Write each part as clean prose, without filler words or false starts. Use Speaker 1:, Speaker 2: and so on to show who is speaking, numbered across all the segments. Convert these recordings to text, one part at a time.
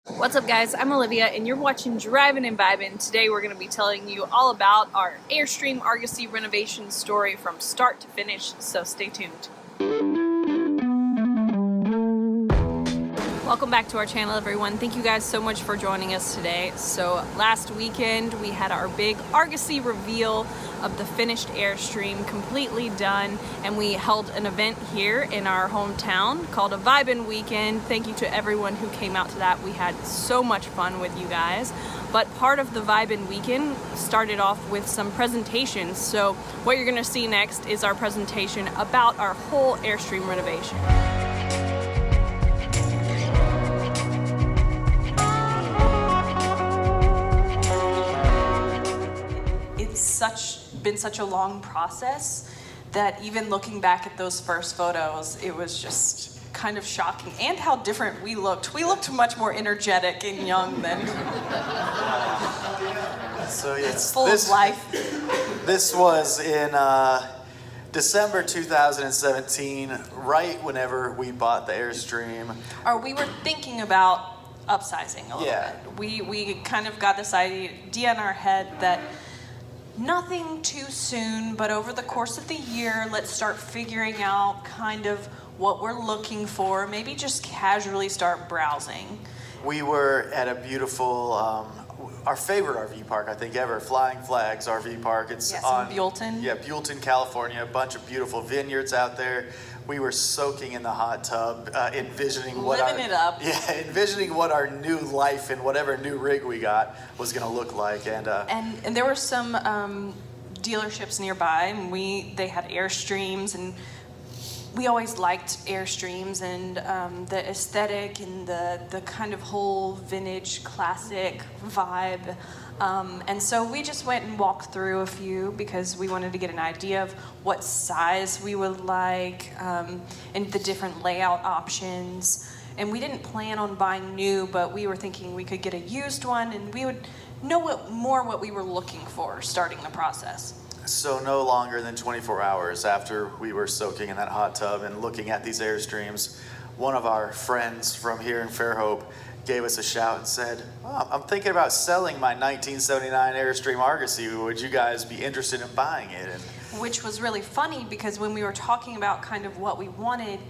Speaker 1: What's up, guys? I'm Olivia and you're watching Drivin and Vibin. Today we're going to be telling you all about our Airstream Argosy renovation story from start to finish, so stay tuned. Welcome back to our channel, everyone. Thank you guys so much for joining us today. So last weekend we had our big Argosy reveal of the finished Airstream, completely done, and we held an event here in our hometown called a Vibin Weekend. Thank you to everyone who came out to that. We had so much fun with you guys. But part of the Vibin Weekend started off with some presentations. So what you're gonna see next is our presentation about our whole Airstream renovation. Been such a long process that even looking back at those first photos, it was just kind of shocking, and how different we looked. We looked much more energetic and young than
Speaker 2: so yes,
Speaker 1: full of life.
Speaker 2: This was in December 2017, right whenever we bought the Airstream.
Speaker 1: Or we were thinking about upsizing a little bit. We kind of got this idea in our head that nothing too soon, but over the course of the year, let's start figuring out kind of what we're looking for, maybe just casually start browsing.
Speaker 2: We were at a beautiful, our favorite RV park, I think, ever, Flying Flags RV Park. It's on
Speaker 1: Buellton.
Speaker 2: Yeah, Buellton, California, a bunch of beautiful vineyards out there. We were soaking in the hot tub, envisioning
Speaker 1: it up.
Speaker 2: Yeah, envisioning what our new life and whatever new rig we got was going to look like. And
Speaker 1: there were some dealerships nearby, and they had Airstreams, and we always liked Airstreams and the aesthetic and the kind of whole vintage classic vibe. And so we just went and walked through a few because we wanted to get an idea of what size we would like, and the different layout options. And we didn't plan on buying new, but we were thinking we could get a used one and we would know what we were looking for starting the process.
Speaker 2: So no longer than 24 hours after we were soaking in that hot tub and looking at these Airstreams, one of our friends from here in Fairhope gave us a shout and said, "Oh, I'm thinking about selling my 1979 Airstream Argosy. Would you guys be interested in buying it?"
Speaker 1: Which was really funny because when we were talking about kind of what we wanted,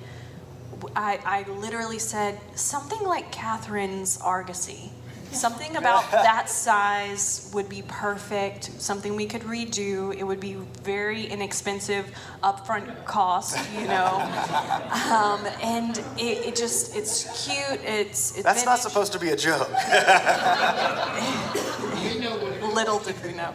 Speaker 1: I literally said something like Catherine's Argosy. Something about that size would be perfect, something we could redo. It would be very inexpensive upfront cost, you know. And it's cute, it's
Speaker 2: That's
Speaker 1: vintage.
Speaker 2: not supposed to be a joke.
Speaker 1: Little did we know.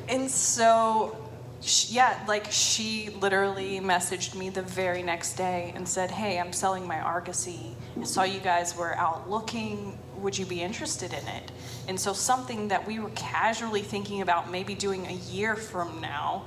Speaker 1: And so, she literally messaged me the very next day and said, "Hey, I'm selling my Argosy. I saw you guys were out looking. Would you be interested in it?" And so something that we were casually thinking about maybe doing a year from now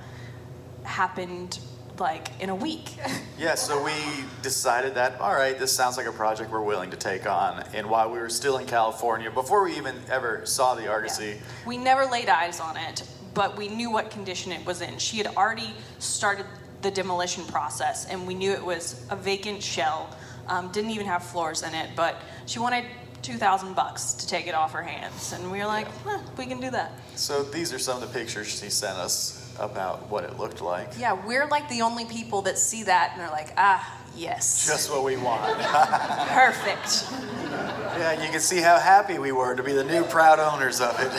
Speaker 1: happened like in a week.
Speaker 2: Yeah, so we decided that, all right, this sounds like a project we're willing to take on. And while we were still in California, before we even ever saw the Argosy,
Speaker 1: we never laid eyes on it, but we knew what condition it was in. She had already started the demolition process, and we knew it was a vacant shell. Didn't even have floors in it, but she wanted $2,000 to take it off her hands, and we were like, we can do that.
Speaker 2: So these are some of the pictures she sent us about what it looked like.
Speaker 1: Yeah, we're like the only people that see that and are like, yes.
Speaker 2: Just what we want.
Speaker 1: Perfect.
Speaker 2: Yeah, you can see how happy we were to be the new proud owners of it.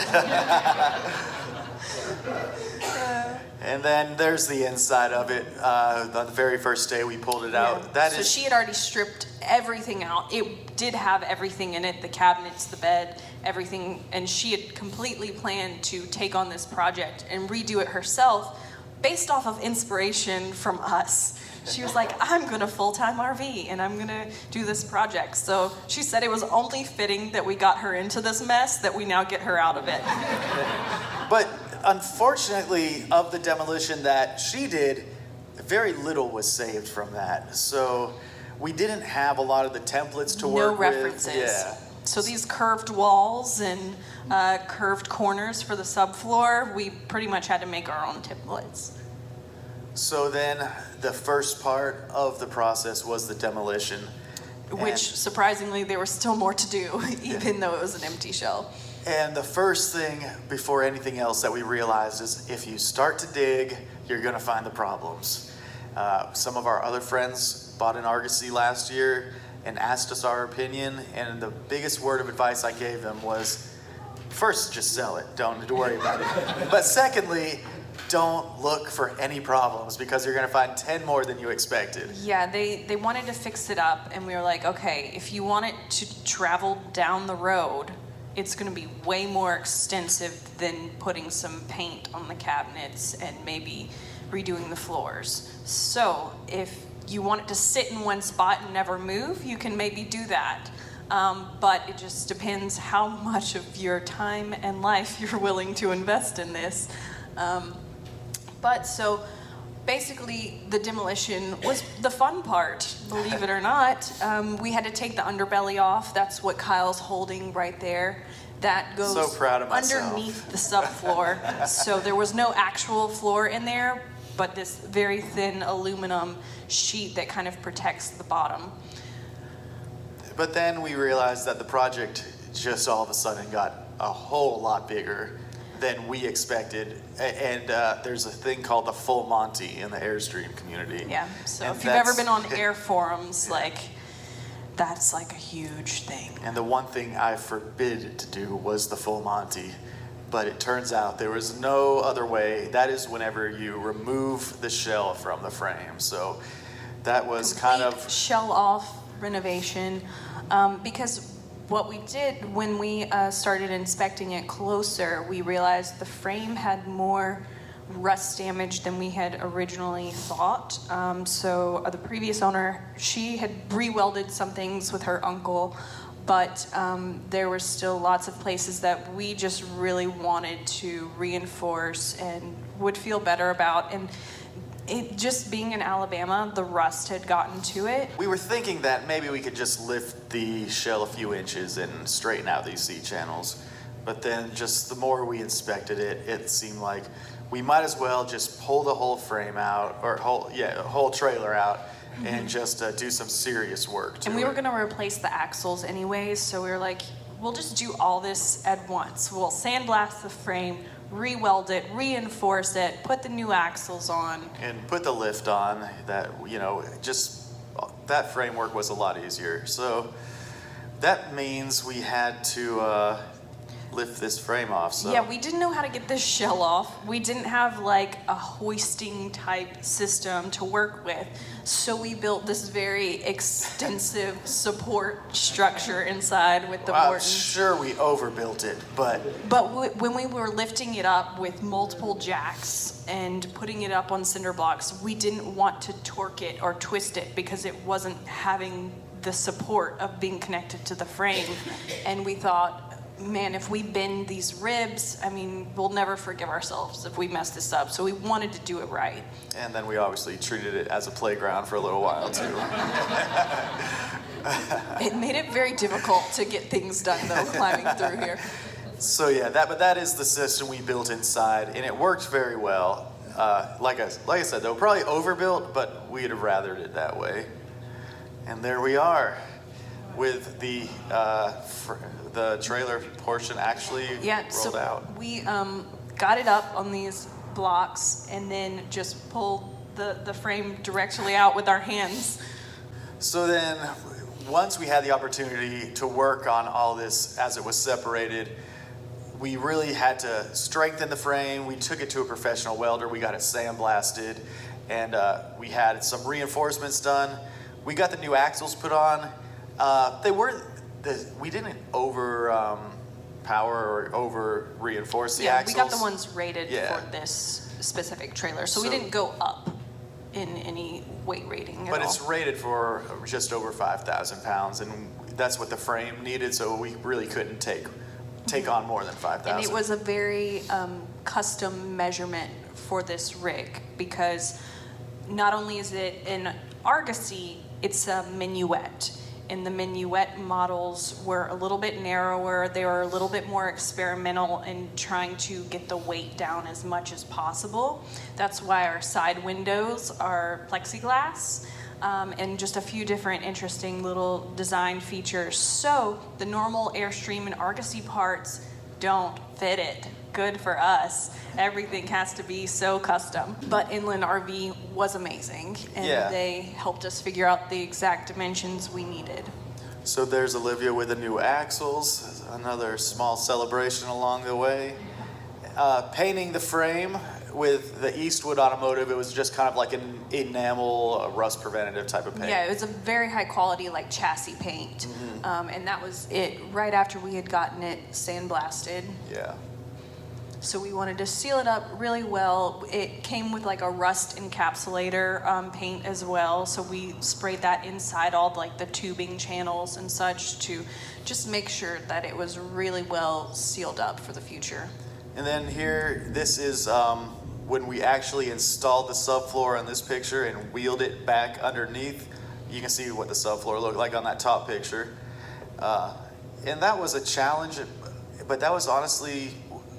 Speaker 2: And then there's the inside of it. On the very first day we pulled it out.
Speaker 1: So she had already stripped everything out. It did have everything in it, the cabinets, the bed, everything. And she had completely planned to take on this project and redo it herself based off of inspiration from us. She was like, I'm gonna full-time RV and I'm gonna do this project. So she said it was only fitting that we got her into this mess that we now get her out of it.
Speaker 2: But unfortunately, of the demolition that she did, very little was saved from that. So we didn't have a lot of the templates to work with.
Speaker 1: No references.
Speaker 2: Yeah.
Speaker 1: So these curved walls and curved corners for the subfloor, we pretty much had to make our own templates.
Speaker 2: So then the first part of the process was the demolition.
Speaker 1: which surprisingly there was still more to do, even though it was an empty shell.
Speaker 2: And the first thing before anything else that we realized is if you start to dig, you're gonna find the problems. Some of our other friends bought an Argosy last year and asked us our opinion, and the biggest word of advice I gave them was, first, just sell it, don't worry about it. But secondly, don't look for any problems because you're gonna find 10 more than you expected.
Speaker 1: Yeah, they wanted to fix it up, and we were like, okay, if you want it to travel down the road, it's gonna be way more extensive than putting some paint on the cabinets and maybe redoing the floors. So if you want it to sit in one spot and never move, you can maybe do that. But it just depends how much of your time and life you're willing to invest in this. But so basically the demolition was the fun part, believe it or not. We had to take the underbelly off. That's what Kyle's holding right there. That goes
Speaker 2: so proud of myself.
Speaker 1: Underneath the subfloor. So there was no actual floor in there, but this very thin aluminum sheet that kind of protects the bottom.
Speaker 2: But then we realized that the project just all of a sudden got a whole lot bigger than we expected. And there's a thing called the full Monty in the Airstream community.
Speaker 1: Yeah, so
Speaker 2: and
Speaker 1: if you've ever been on air forums, like, that's like a huge thing.
Speaker 2: And the one thing I forbid to do was the full Monty. But it turns out there was no other way. That is whenever you remove the shell from the frame. So that was kind of
Speaker 1: shell off renovation, because what we did when we started inspecting it closer, we realized the frame had more rust damage than we had originally thought. So the previous owner, she had re-welded some things with her uncle, but there were still lots of places that we just really wanted to reinforce and would feel better about. And it just being in Alabama, the rust had gotten to it.
Speaker 2: We were thinking that maybe we could just lift the shell a few inches and straighten out these C-channels. But then just the more we inspected it, it seemed like we might as well just pull the whole frame out, or whole trailer out, and just do some serious work to it.
Speaker 1: And we were gonna replace the axles anyways, so we were like, we'll just do all this at once. We'll sandblast the frame, re-weld it, reinforce it, put the new axles on.
Speaker 2: And put the lift on. That, just that framework was a lot easier. So that means we had to lift this frame off. So
Speaker 1: yeah, we didn't know how to get this shell off. We didn't have like a hoisting type system to work with. So we built this very extensive support structure inside with the
Speaker 2: I'm
Speaker 1: Mortons.
Speaker 2: sure we overbuilt it, but
Speaker 1: When we were lifting it up with multiple jacks and putting it up on cinder blocks, we didn't want to torque it or twist it because it wasn't having the support of being connected to the frame. And we thought, man, if we bend these ribs, I mean, we'll never forgive ourselves if we mess this up. So we wanted to do it right.
Speaker 2: and then we obviously treated it as a playground for a little while too.
Speaker 1: It made it very difficult to get things done, though, climbing through here.
Speaker 2: So yeah, that is the system we built inside, and it worked very well. Like I said, though, probably overbuilt, but we'd have rathered it that way. And there we are, with the trailer portion actually rolled out.
Speaker 1: We got it up on these blocks and then just pulled the frame directly out with our hands.
Speaker 2: So then, once we had the opportunity to work on all this as it was separated, we really had to strengthen the frame. We took it to a professional welder. We got it sandblasted, and we had some reinforcements done. We got the new axles put on. We didn't over power or over reinforce the axles.
Speaker 1: We got the ones rated
Speaker 2: Yeah.
Speaker 1: for this specific trailer, so we
Speaker 2: So-
Speaker 1: didn't go up in any weight rating at
Speaker 2: But
Speaker 1: all.
Speaker 2: it's rated for just over 5,000 pounds, and that's what the frame needed, so we really couldn't take on more than 5,000.
Speaker 1: And it was a very custom measurement for this rig, because not only is it an Argosy, it's a minuet. And the minuet models were a little bit narrower. They were a little bit more experimental in trying to get the weight down as much as possible. That's why our side windows are plexiglass. and just a few different interesting little design features. So the normal Airstream and Argosy parts don't fit it. Good for us. Everything has to be so custom. But Inland RV was amazing, and they helped us figure out the exact dimensions we needed.
Speaker 2: So there's Olivia with the new axles, another small celebration along the way. Painting the frame with the Eastwood Automotive, it was just kind of like an enamel, rust preventative type of paint.
Speaker 1: Yeah, it was a very high quality like chassis paint. And that was it right after we had gotten it sandblasted.
Speaker 2: Yeah.
Speaker 1: So we wanted to seal it up really well. It came with like a rust encapsulator paint as well. So we sprayed that inside all like the tubing channels and such to just make sure that it was really well sealed up for the future.
Speaker 2: And then here, this is when we actually installed the subfloor in this picture and wheeled it back underneath. You can see what the subfloor looked like on that top picture. And that was a challenge, but that was honestly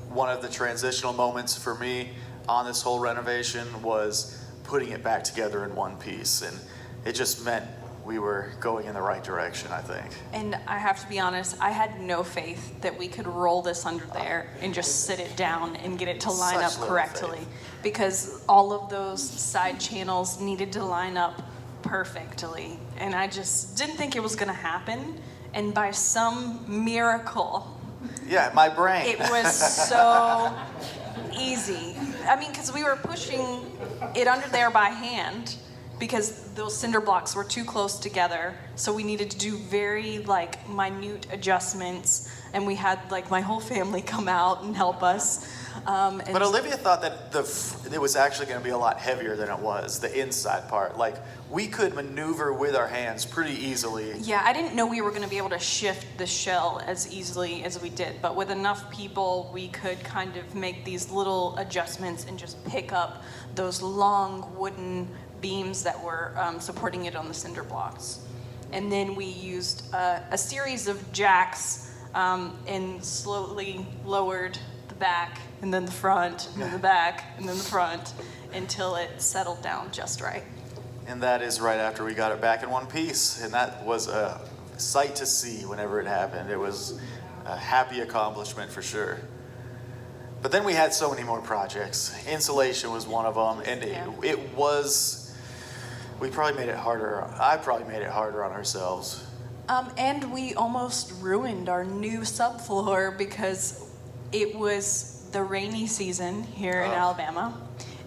Speaker 2: one of the transitional moments for me on this whole renovation, was putting it back together in one piece. And it just meant we were going in the right direction, I think.
Speaker 1: And I have to be honest, I had no faith that we could roll this under there and just sit it down and get it to line up correctly. Because all of those side channels needed to line up perfectly. And I just didn't think it was gonna happen. And by some miracle,
Speaker 2: yeah, my brain.
Speaker 1: it was so easy. I mean, because we were pushing it under there by hand because those cinder blocks were too close together. So we needed to do very like minute adjustments, and we had like my whole family come out and help us.
Speaker 2: But Olivia thought that it was actually going to be a lot heavier than it was, the inside part. Like, we could maneuver with our hands pretty easily.
Speaker 1: Yeah, I didn't know we were going to be able to shift the shell as easily as we did, but with enough people, we could kind of make these little adjustments and just pick up those long wooden beams that were supporting it on the cinder blocks. And then we used a series of jacks and slowly lowered the back, and then the front, and then the back, and then the front, until it settled down just right.
Speaker 2: And that is right after we got it back in one piece. And that was a sight to see whenever it happened. It was a happy accomplishment for sure. But then we had so many more projects. Insulation was one of them, and it was, we probably made it harder. I probably made it harder on ourselves.
Speaker 1: And we almost ruined our new subfloor because it was the rainy season here in Alabama,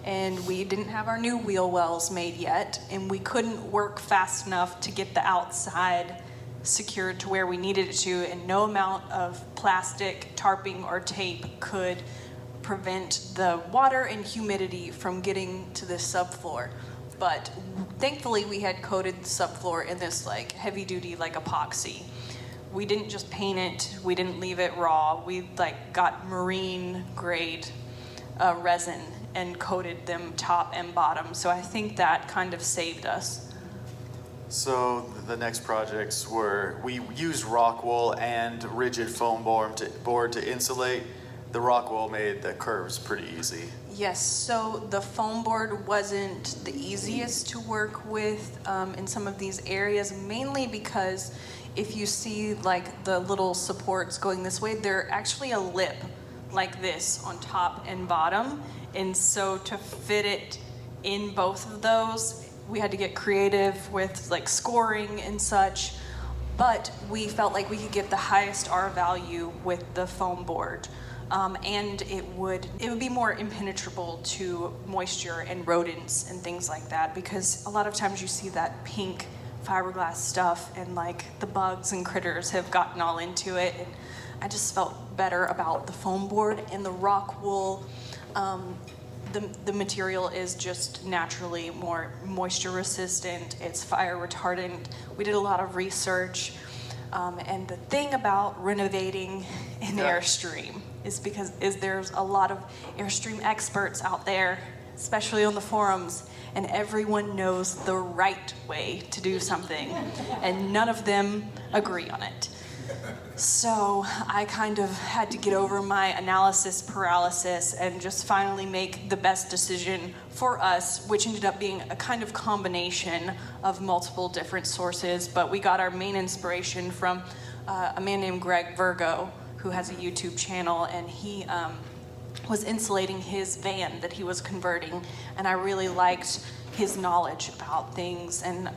Speaker 1: and we didn't have our new wheel wells made yet, and we couldn't work fast enough to get the outside secured to where we needed it to, and no amount of plastic, tarping, or tape could prevent the water and humidity from getting to this subfloor. But thankfully we had coated the subfloor in this like heavy duty like epoxy. We didn't just paint it, we didn't leave it raw. We like got marine grade resin and coated them top and bottom. So I think that kind of saved us.
Speaker 2: So the next projects were, we used rock wool and rigid foam board to insulate. The rock wool made the curves pretty easy.
Speaker 1: Yes, so the foam board wasn't the easiest to work with in some of these areas, mainly because if you see like the little supports going this way, they're actually a lip like this on top and bottom. And so to fit it in both of those, we had to get creative with like scoring and such. But we felt like we could get the highest R value with the foam board. And it would be more impenetrable to moisture and rodents and things like that, because a lot of times you see that pink fiberglass stuff and like the bugs and critters have gotten all into it. And I just felt better about the foam board. And the rock wool, the material is just naturally more moisture resistant. It's fire retardant. We did a lot of research. And the thing about renovating in Airstream is there's a lot of Airstream experts out there, especially on the forums, and everyone knows the right way to do something, and none of them agree on it. So I kind of had to get over my analysis paralysis and just finally make the best decision for us, which ended up being a kind of combination of multiple different sources. But we got our main inspiration from a man named Greg Virgo, who has a YouTube channel, and he was insulating his van that he was converting, and I really liked his knowledge about things, and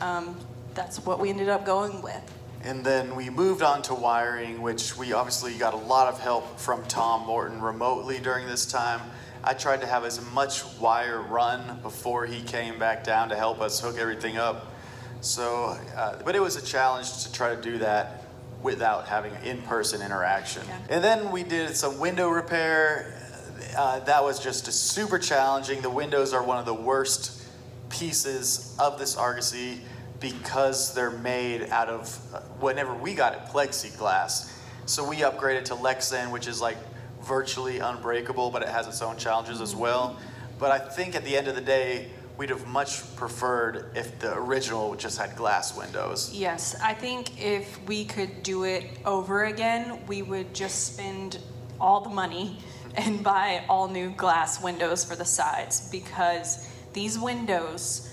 Speaker 1: that's what we ended up going with.
Speaker 2: And then we moved on to wiring, which we obviously got a lot of help from Tom Morton remotely during this time. I tried to have as much wire run before he came back down to help us hook everything up. So, but it was a challenge to try to do that without having in-person interaction.
Speaker 1: Yeah.
Speaker 2: And then we did some window repair. That was just super challenging. The windows are one of the worst pieces of this Argosy, because they're made out of, whenever we got it, plexiglass. So we upgraded to Lexan, which is like virtually unbreakable, but it has its own challenges as well. But I think at the end of the day, we'd have much preferred if the original just had glass windows.
Speaker 1: Yes, I think if we could do it over again, we would just spend all the money and buy all new glass windows for the sides, because these windows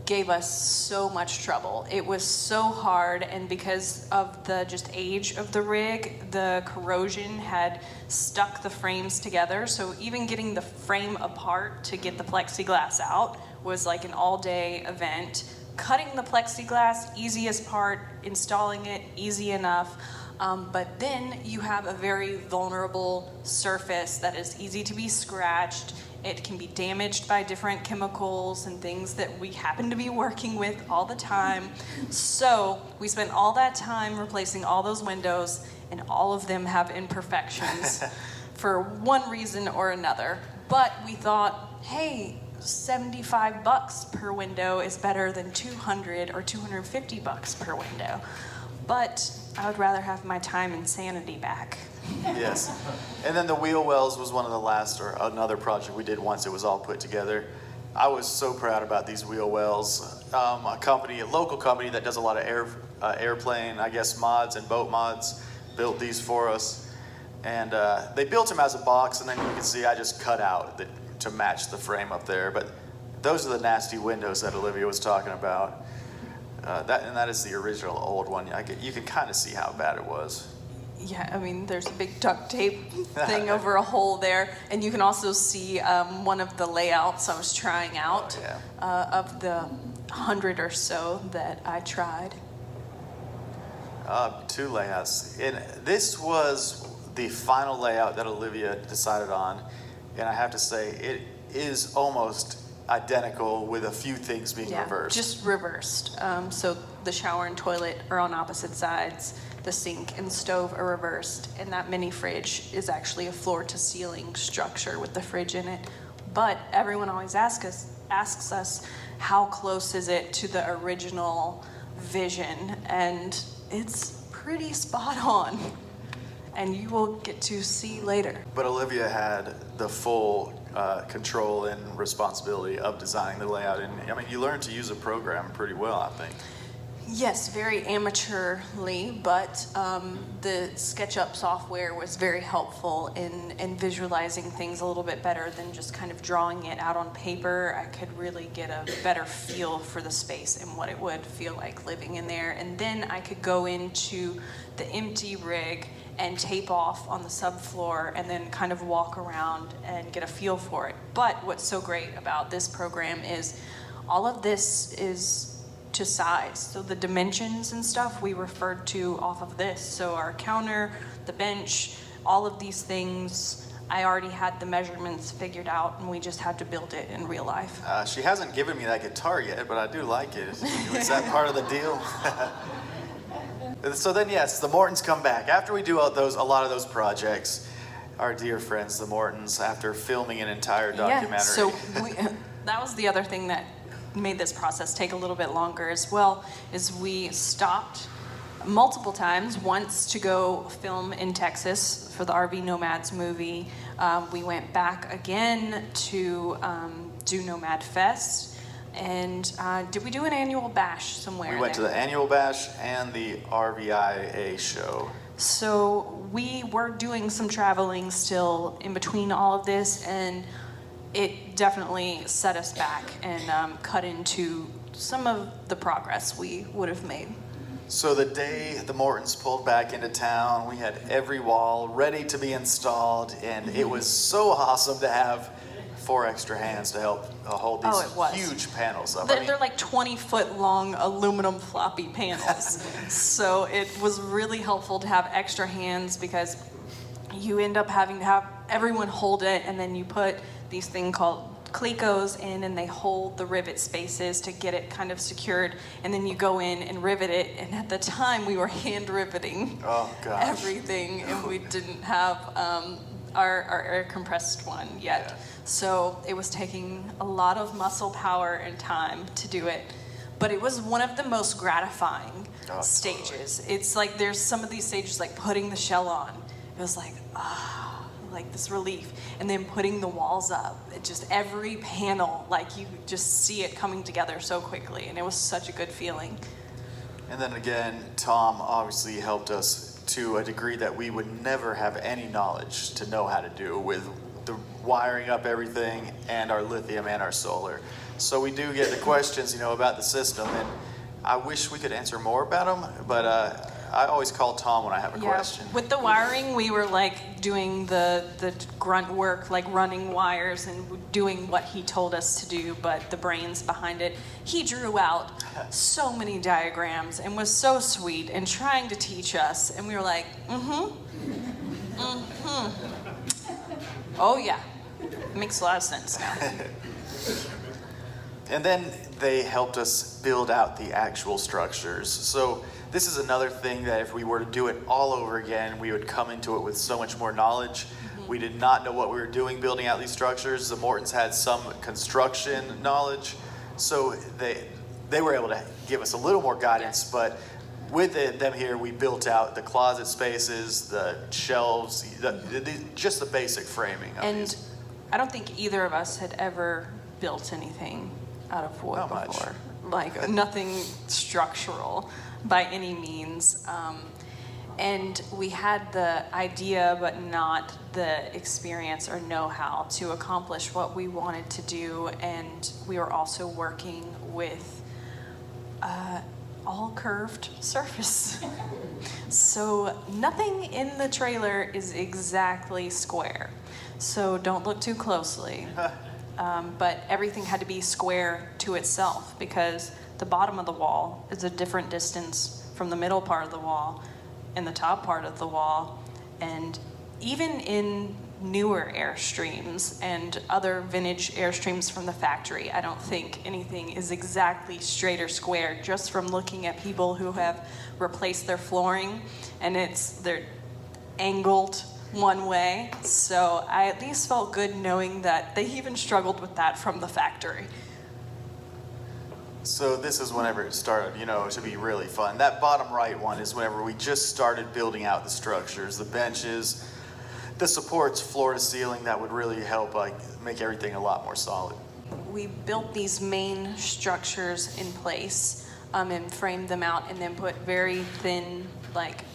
Speaker 1: gave us so much trouble. It was so hard, and because of the just age of the rig, the corrosion had stuck the frames together. So even getting the frame apart to get the plexiglass out was like an all-day event. Cutting the plexiglass, easiest part. Installing it, easy enough. But then you have a very vulnerable surface that is easy to be scratched. It can be damaged by different chemicals and things that we happen to be working with all the time. So we spent all that time replacing all those windows, and all of them have imperfections for one reason or another. But we thought, hey, $75 per window is better than $200 or $250 per window. But I would rather have my time and sanity back.
Speaker 2: Yes. And then the wheel wells was one of the last, or another project we did once it was all put together. I was so proud about these wheel wells. A local company that does a lot of airplane, I guess, mods and boat mods, built these for us. And they built them as a box, and then you can see I just cut out to match the frame up there. But those are the nasty windows that Olivia was talking about. That is the original old one. You can kind of see how bad it was.
Speaker 1: Yeah, I mean, there's a big duct tape thing over a hole there. And you can also see one of the layouts I was trying out of the 100 or so that I tried.
Speaker 2: 2 layouts. And this was the final layout that Olivia decided on. And I have to say, it is almost identical with a few things being reversed.
Speaker 1: Just reversed. So the shower and toilet are on opposite sides. The sink and stove are reversed, and that mini fridge is actually a floor-to-ceiling structure with the fridge in it. But everyone always asks us, how close is it to the original vision? And it's pretty spot on, and you will get to see later.
Speaker 2: But Olivia had the full control and responsibility of designing the layout, and I mean, you learned to use a program pretty well, I think.
Speaker 1: Yes, very amateurly, but the SketchUp software was very helpful in visualizing things a little bit better than just kind of drawing it out on paper. I could really get a better feel for the space and what it would feel like living in there. And then I could go into the empty rig and tape off on the subfloor and then kind of walk around and get a feel for it. But what's so great about this program is all of this is to size. So the dimensions and stuff we referred to off of this. So our counter, the bench, all of these things, I already had the measurements figured out, and we just had to build it in real life.
Speaker 2: She hasn't given me that guitar yet, but I do like it. Is that part of the deal? So then, yes, the Mortons come back. After we do a lot of those projects, our dear friends, the Mortons, after filming an entire documentary.
Speaker 1: Yeah, so that was the other thing that made this process take a little bit longer as well, is we stopped multiple times. Once to go film in Texas for the RV Nomads movie. We went back again to do Nomad Fest. And did we do an annual bash somewhere?
Speaker 2: We went to the annual bash and the RVIA show.
Speaker 1: So we were doing some traveling still in between all of this, and it definitely set us back and cut into some of the progress we would have made.
Speaker 2: So the day the Mortons pulled back into town, we had every wall ready to be installed, and it was so awesome to have 4 extra hands to help hold these huge panels up.
Speaker 1: They're like 20-foot long aluminum floppy panels. So it was really helpful to have extra hands because you end up having to have everyone hold it, and then you put these things called clecos in, and they hold the rivet spaces to get it kind of secured, and then you go in and rivet it. And at the time we were hand riveting everything, and we didn't have our air compressed one yet. Yeah. So it was taking a lot of muscle power and time to do it, but it was one of the most gratifying stages. Totally. It's like there's some of these stages, like putting the shell on, it was like like this relief, and then putting the walls up, it just every panel, like you just see it coming together so quickly, and it was such a good feeling.
Speaker 2: And then again, Tom obviously helped us to a degree that we would never have any knowledge to know how to do, with the wiring up everything and our lithium and our solar. So we do get the questions, about the system, and I wish we could answer more about them, but I always call Tom when I have a question.
Speaker 1: With the wiring, we were like doing the grunt work, like running wires and doing what he told us to do, but the brains behind it, he drew out so many diagrams and was so sweet and trying to teach us, and we were like, oh yeah, makes a lot of sense now.
Speaker 2: And then they helped us build out the actual structures. So this is another thing that if we were to do it all over again, we would come into it with so much more knowledge. Mm-hmm. We did not know what we were doing building out these structures. The Mortons had some construction knowledge, so they were able to give us a little more guidance, but with them here, we built out the closet spaces, the shelves, just the basic framing of
Speaker 1: and
Speaker 2: these.
Speaker 1: I don't think either of us had ever built anything out of wood before. Like nothing structural by any means. And we had the idea, but not the experience or know-how to accomplish what we wanted to do. And we were also working with all curved surface. So nothing in the trailer is exactly square. So don't look too closely. But everything had to be square to itself, because the bottom of the wall is a different distance from the middle part of the wall and the top part of the wall. And even in newer Airstreams and other vintage Airstreams from the factory, I don't think anything is exactly straight or square, just from looking at people who have replaced their flooring and they're angled one way. So I at least felt good knowing that they even struggled with that from the factory.
Speaker 2: So this is whenever it started, to be really fun. That bottom right one is whenever we just started building out the structures, the benches, the supports floor to ceiling that would really help make everything a lot more solid.
Speaker 1: We built these main structures in place and framed them out, and then put very thin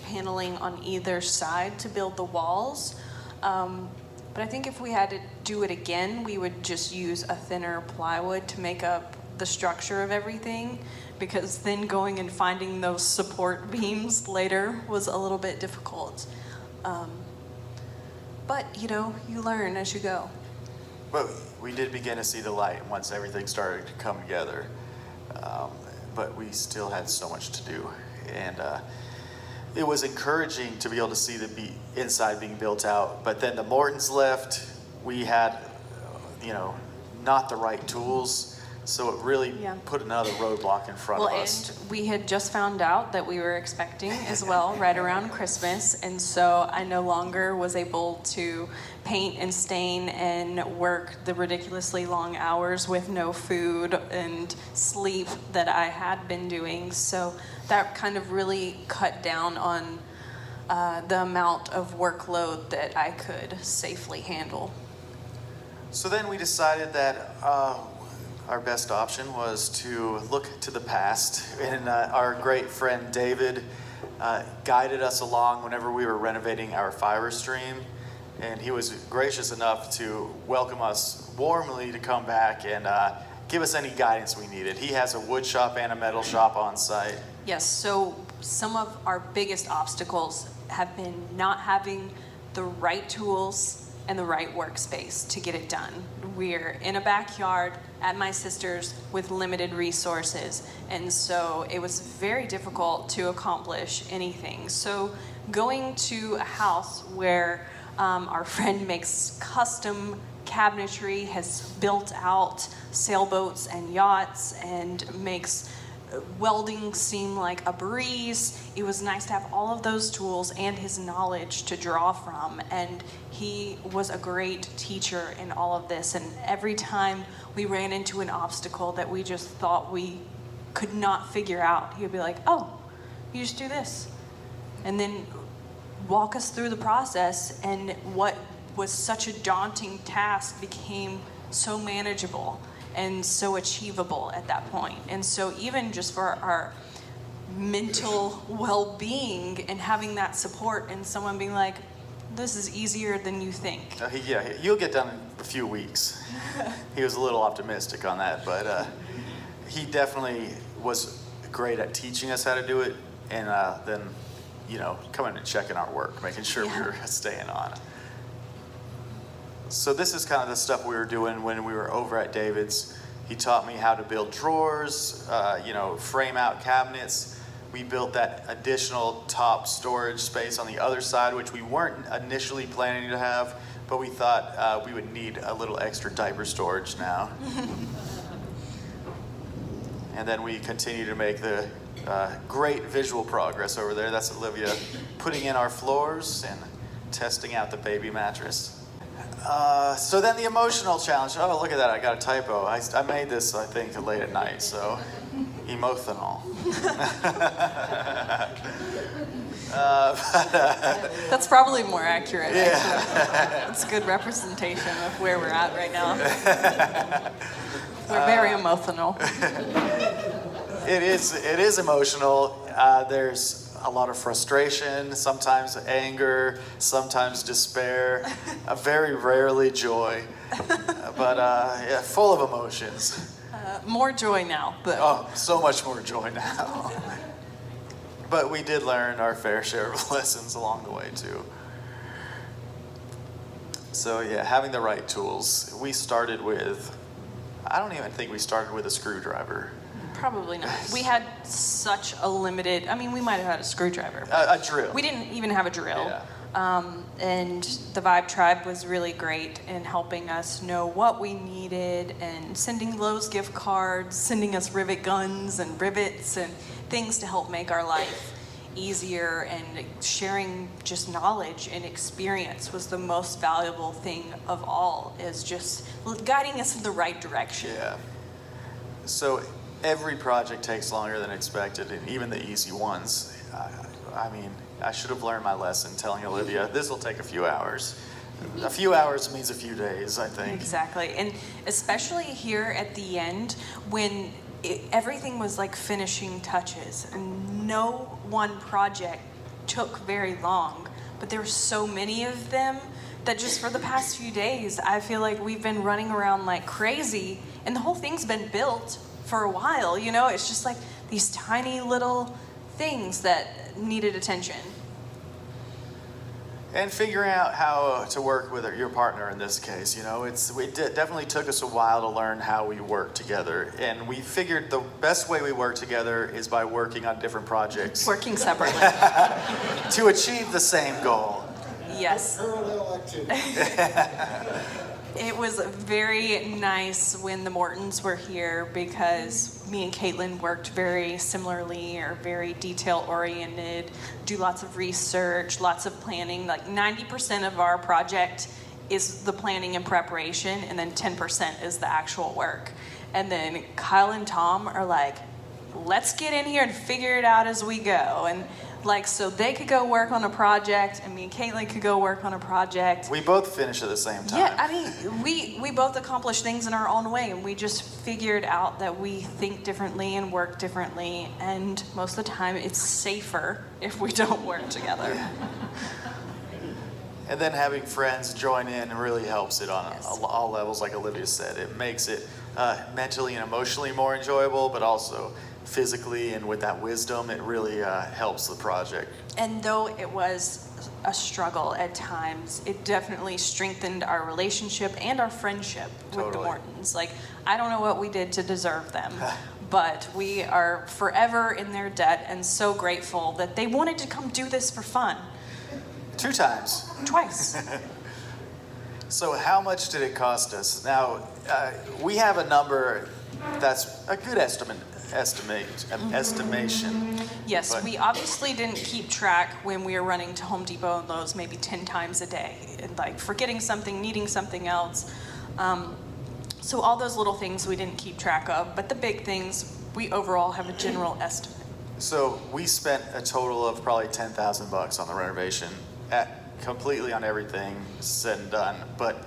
Speaker 1: paneling on either side to build the walls. But I think if we had to do it again, we would just use a thinner plywood to make up the structure of everything, because then going and finding those support beams later was a little bit difficult. But you learn as you go.
Speaker 2: But we did begin to see the light once everything started to come together. But we still had so much to do. And it was encouraging to be able to see the inside being built out. But then the Mortons left. We had, not the right tools. So it really put another roadblock in front of us.
Speaker 1: And we had just found out that we were expecting as well right around Christmas. And so I no longer was able to paint and stain and work the ridiculously long hours with no food and sleep that I had been doing. So that kind of really cut down on the amount of workload that I could safely handle.
Speaker 2: So then we decided that our best option was to look to the past. And our great friend David guided us along whenever we were renovating our fire stream. And he was gracious enough to welcome us warmly to come back and give us any guidance we needed. He has a wood shop and a metal shop on site.
Speaker 1: Yes, so some of our biggest obstacles have been not having the right tools and the right workspace to get it done. We're in a backyard at my sister's with limited resources, and so it was very difficult to accomplish anything. So going to a house where our friend makes custom cabinetry, has built out sailboats and yachts, and makes welding seem like a breeze. It was nice to have all of those tools and his knowledge to draw from, and he was a great teacher in all of this. And every time we ran into an obstacle that we just thought we could not figure out, he would be like, oh, you just do this, and then walk us through the process, and what was such a daunting task became so manageable and so achievable at that point. And so even just for our mental well-being and having that support and someone being like, this is easier than you think.
Speaker 2: Yeah, you'll get done in a few weeks. He was a little optimistic on that, but he definitely was great at teaching us how to do it, and then coming and checking our work, making sure we were staying on. So this is kind of the stuff we were doing when we were over at David's. He taught me how to build drawers, frame out cabinets. We built that additional top storage space on the other side, which we weren't initially planning to have, but we thought we would need a little extra diaper storage now. And then we continue to make the great visual progress over there. That's Olivia putting in our floors and testing out the baby mattress. So then the emotional challenge. Oh, look at that, I got a typo. I made this, I think, late at night, so emotional.
Speaker 1: That's probably more accurate,
Speaker 2: yeah.
Speaker 1: actually. It's a good representation of where we're at right now. We're very emotional.
Speaker 2: It is emotional. There's a lot of frustration, sometimes anger, sometimes despair, very rarely joy, but yeah, full of emotions.
Speaker 1: More joy now, but
Speaker 2: oh, so much more joy now. But we did learn our fair share of lessons along the way too. So yeah, having the right tools. We started with, I don't even think we started with a screwdriver.
Speaker 1: probably not. We had such a limited, I mean, we might have had a screwdriver.
Speaker 2: A drill.
Speaker 1: We didn't even have a drill.
Speaker 2: Yeah.
Speaker 1: And the Vibe Tribe was really great in helping us know what we needed and sending Lowe's gift cards, sending us rivet guns and rivets and things to help make our life easier, and sharing just knowledge and experience was the most valuable thing of all, is just guiding us in the right direction.
Speaker 2: Yeah. So every project takes longer than expected, and even the easy ones. I mean, I should have learned my lesson telling Olivia, this will take a few hours. A few hours means a few days, I think.
Speaker 1: Exactly. And especially here at the end, when everything was like finishing touches, and no one project took very long, but there were so many of them that just for the past few days, I feel like we've been running around like crazy, and the whole thing's been built for a while, you know? It's just like these tiny little things that needed attention.
Speaker 2: And figuring out how to work with your partner in this case, you know, it definitely took us a while to learn how we work together. And we figured the best way we work together is by working on different projects.
Speaker 1: Working separately.
Speaker 2: To achieve the same goal.
Speaker 1: Yes.
Speaker 3: Parallel activity.
Speaker 1: It was very nice when the Mortons were here, because me and Caitlin worked very similarly, or very detail-oriented, do lots of research, lots of planning. Like 90% of our project is the planning and preparation, and then 10% is the actual work. And then Kyle and Tom are like, let's get in here and figure it out as we go. And like so they could go work on a project and me and Caitlin could go work on a project.
Speaker 2: We both finish at the same time.
Speaker 1: Yeah, I mean, we both accomplish things in our own way, and we just figured out that we think differently and work differently, and most of the time it's safer if we don't work together.
Speaker 2: And then having friends join in really helps it on
Speaker 1: Yes.
Speaker 2: all levels, like Olivia said. It makes it mentally and emotionally more enjoyable, but also physically and with that wisdom, it really helps the project.
Speaker 1: And though it was a struggle at times, it definitely strengthened our relationship and our friendship with the
Speaker 2: Totally.
Speaker 1: Mortons. Like, I don't know what we did to deserve them, but we are forever in their debt and so grateful that they wanted to come do this for fun.
Speaker 2: 2 times.
Speaker 1: Twice.
Speaker 2: So how much did it cost us? Now, we have a number that's a good estimation.
Speaker 1: Yes,
Speaker 2: But-
Speaker 1: we obviously didn't keep track when we were running to Home Depot and Lowe's maybe 10 times a day, and like forgetting something, needing something else. So all those little things we didn't keep track of, but the big things, we overall have a general estimate.
Speaker 2: So we spent a total of probably $10,000 on the renovation, completely on everything said and done. But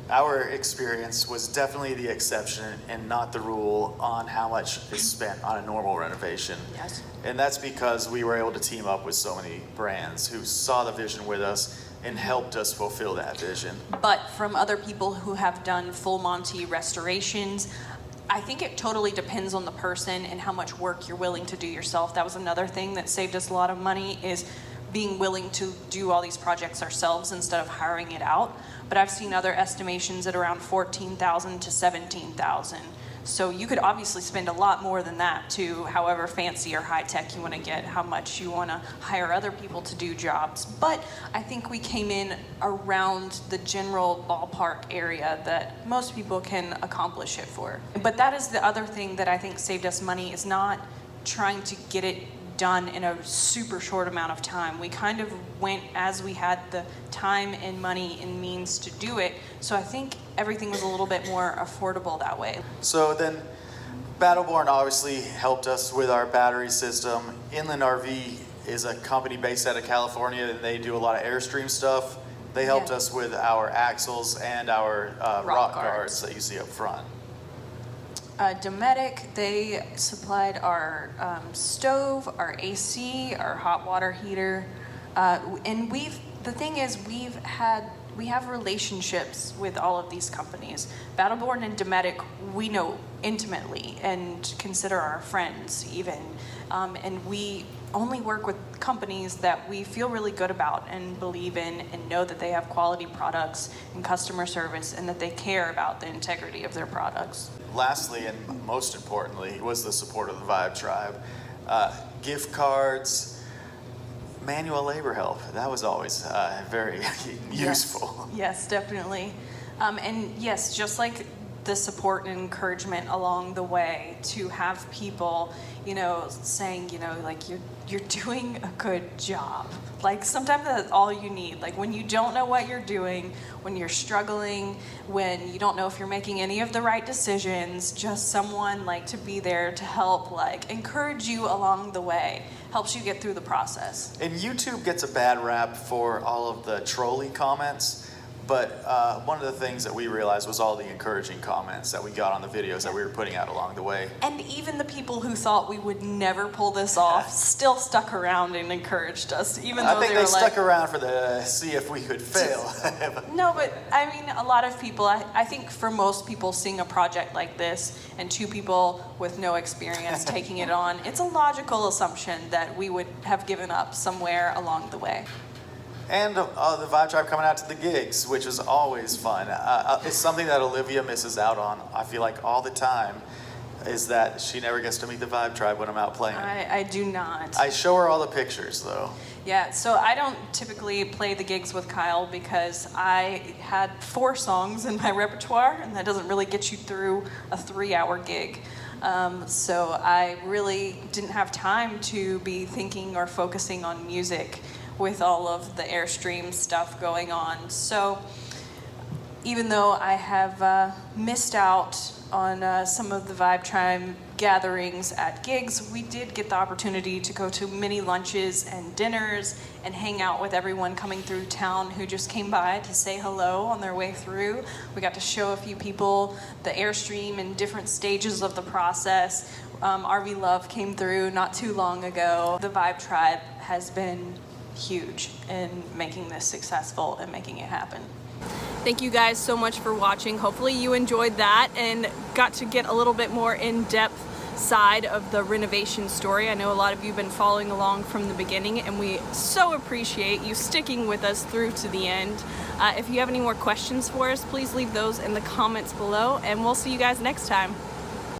Speaker 2: our experience was definitely the exception and not the rule on how much is spent on a normal renovation.
Speaker 1: Yes.
Speaker 2: And that's because we were able to team up with so many brands who saw the vision with us and helped us fulfill that vision.
Speaker 1: But from other people who have done full Monty restorations, I think it totally depends on the person and how much work you're willing to do yourself. That was another thing that saved us a lot of money, is being willing to do all these projects ourselves instead of hiring it out. But I've seen other estimations at around $14,000 to $17,000. So you could obviously spend a lot more than that to however fancy or high tech you want to get, how much you want to hire other people to do jobs. But I think we came in around the general ballpark area that most people can accomplish it for. But that is the other thing that I think saved us money, is not trying to get it done in a super short amount of time. We kind of went as we had the time and money and means to do it. So I think everything was a little bit more affordable that way.
Speaker 2: So then Battleborn obviously helped us with our battery system. Inland RV is a company based out of California, and they do a lot of Airstream stuff. They helped
Speaker 1: Yeah.
Speaker 2: us with our axles and our rock guards
Speaker 1: guards.
Speaker 2: that you see up front.
Speaker 1: DEMOLITION, they supplied our stove, our AC, our hot water heater, and the thing is, we have relationships with all of these companies. Battleborn and DEMOLITION, we know intimately and consider our friends even, and we only work with companies that we feel really good about and believe in and know that they have quality products and customer service and that they care about the integrity of their products.
Speaker 2: Lastly, and most importantly, was the support of the Vibe Tribe. Gift cards, manual labor help. That was always very useful.
Speaker 1: Yes, definitely. And yes, just like the support and encouragement along the way, to have people, saying, like you're doing a good job. Like sometimes that's all you need. Like when you don't know what you're doing, when you're struggling, when you don't know if you're making any of the right decisions, just someone like to be there to help, like encourage you along the way, helps you get through the process.
Speaker 2: And YouTube gets a bad rap for all of the trolley comments, but one of the things that we realized was all the encouraging comments that we got on the videos that we were putting out along the way.
Speaker 1: And even the people who thought we would never pull this off still stuck around and encouraged us, even though
Speaker 2: I think
Speaker 1: they were
Speaker 2: they stuck around for see if we could fail.
Speaker 1: No, but I mean, a lot of people, I think for most people seeing a project like this and 2 people with no experience taking it on, it's a logical assumption that we would have given up somewhere along the way.
Speaker 2: And the Vibe Tribe coming out to the gigs, which is always fun. It's something that Olivia misses out on, I feel like, all the time, is that she never gets to meet the Vibe Tribe when I'm out playing.
Speaker 1: I do not.
Speaker 2: I show her all the pictures, though.
Speaker 1: Yeah, so I don't typically play the gigs with Kyle because I had 4 songs in my repertoire, and that doesn't really get you through a 3-hour gig. So I really didn't have time to be thinking or focusing on music with all of the Airstream stuff going on. So even though I have missed out on some of the Vibe Tribe gatherings at gigs, we did get the opportunity to go to many lunches and dinners and hang out with everyone coming through town who just came by to say hello on their way through. We got to show a few people the Airstream in different stages of the process. RV Love came through not too long ago. The Vibe Tribe has been huge in making this successful and making it happen.
Speaker 4: Thank you guys so much for watching. Hopefully you enjoyed that and got to get a little bit more in-depth side of the renovation story. I know a lot of you have been following along from the beginning, and we so appreciate you sticking with us through to the end. If you have any more questions for us, please leave those in the comments below, and we'll see you guys next time.